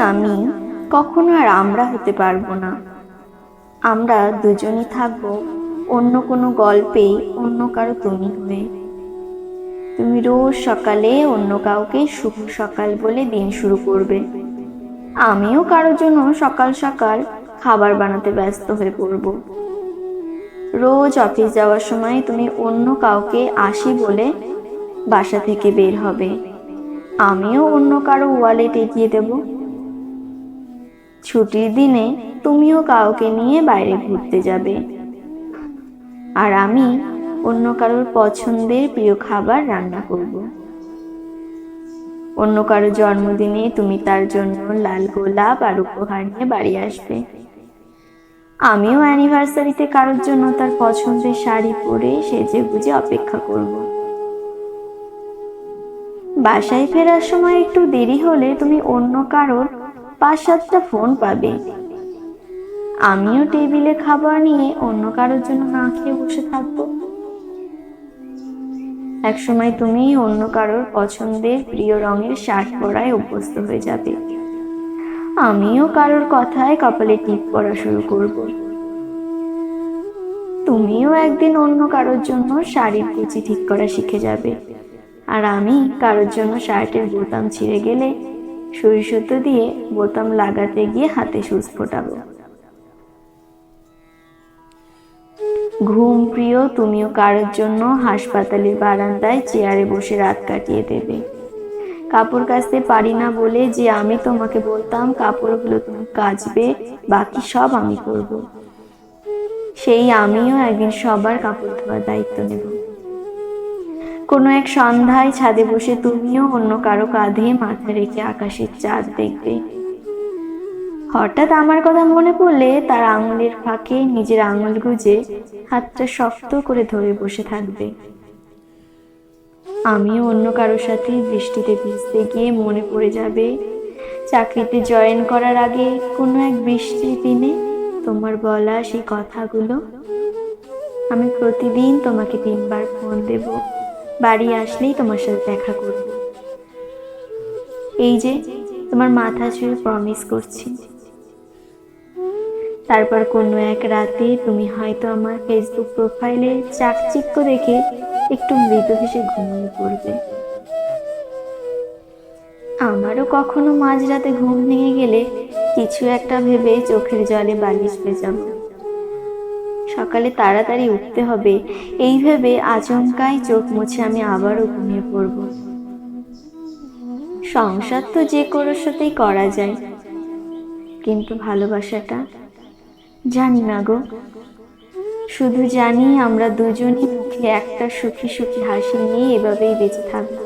আমি কখনো আর আমরা হতে পারবো না। আমরা দুজনই থাকবো অন্য কোনো গল্পেই অন্য কারো তুমি হয়ে। তুমি রোজ সকালে অন্য কাউকে শুভ সকাল বলে দিন শুরু করবে, আমিও কারোর জন্য সকাল সকাল খাবার বানাতে ব্যস্ত হয়ে পড়ব। রোজ অফিস যাওয়ার সময় তুমি অন্য কাউকে আসি বলে বাসা থেকে বের হবে, আমিও অন্য কারো ওয়ালেট এগিয়ে দেব। ছুটির দিনে তুমিও কাউকে নিয়ে বাইরে ঘুরতে যাবে, আর আমি অন্য কারোর পছন্দের প্রিয় খাবার রান্না করব। অন্য কারো জন্মদিনে তুমি তার জন্য লাল গোলাপ আর উপহার নিয়ে বাড়ি আসবে, আমিও অ্যানিভার্সারিতে কারোর জন্য তার পছন্দের শাড়ি পরে সেজে গুজে অপেক্ষা করব। বাসায় ফেরার সময় একটু দেরি হলে তুমি অন্য কারোর 5-7টা ফোন পাবে, আমিও টেবিলে খাবার নিয়ে অন্য কারোর জন্য না খেয়ে বসে থাকবো। একসময় তুমি অন্য কারোর পছন্দের প্রিয় রঙের শার্ট পরায় অভ্যস্ত হয়ে যাবে, আমিও কারোর কথায় কপালে টিপ পরা শুরু করব। তুমিও একদিন অন্য কারোর জন্য শাড়ির কুচি ঠিক করা শিখে যাবে, আর আমি কারোর জন্য শার্টের বোতাম ছিঁড়ে গেলে সুই সুতো দিয়ে বোতাম লাগাতে গিয়ে হাতে সুচ ফোটাবো। ঘুম প্রিয় তুমিও কারোর জন্য হাসপাতালের বারান্দায় চেয়ারে বসে রাত কাটিয়ে দেবে, কাপড় কাচতে পারি না বলে যে আমি তোমাকে বলতাম কাপড়গুলো তুমি কাচবে, বাকি সব আমি করব। সেই আমিও একদিন সবার কাপড় ধোয়ার দায়িত্ব নেব। কোনো এক সন্ধ্যায় ছাদে বসে তুমিও অন্য কারো কাঁধে মাথা রেখে আকাশের চাঁদ দেখবে, হঠাৎ আমার কথা মনে পড়লে তার আঙুলের ফাঁকে নিজের আঙুল গুজে হাতটা শক্ত করে ধরে বসে থাকবে। আমিও অন্য কারোর সাথে বৃষ্টিতে ভিজতে গিয়ে মনে পড়ে যাবে চাকরিতে জয়েন করার আগে কোনো এক বৃষ্টির দিনে তোমার বলা সেই কথাগুলো। আমি প্রতিদিন তোমাকে 3বার ফোন দেব, বাড়ি আসলেই তোমার সাথে দেখা করব। এই যে তোমার মাথা ছুঁয়ে প্রমিস করছি। তারপর কোনো এক রাতে তুমি হয়তো আমার ফেসবুক প্রোফাইলে চাকচিক্য দেখে একটু মৃদু হেসে ঘুমিয়ে পড়বে। আমারও কখনো মাঝরাতে ঘুম ভেঙে গেলে কিছু একটা ভেবে চোখের জলে বালিশ ভেজাবো, সকালে তাড়াতাড়ি উঠতে হবে এই ভেবে আচমকাই চোখ মুছে আমি আবারও ঘুমিয়ে পড়ব। সংসার তো যে কারোর সাথেই করা যায়, কিন্তু ভালোবাসাটা জানি না গো। শুধু জানি আমরা দুজনই মুখে একটা সুখী সুখী হাসি নিয়ে এভাবেই বেঁচে থাকবো।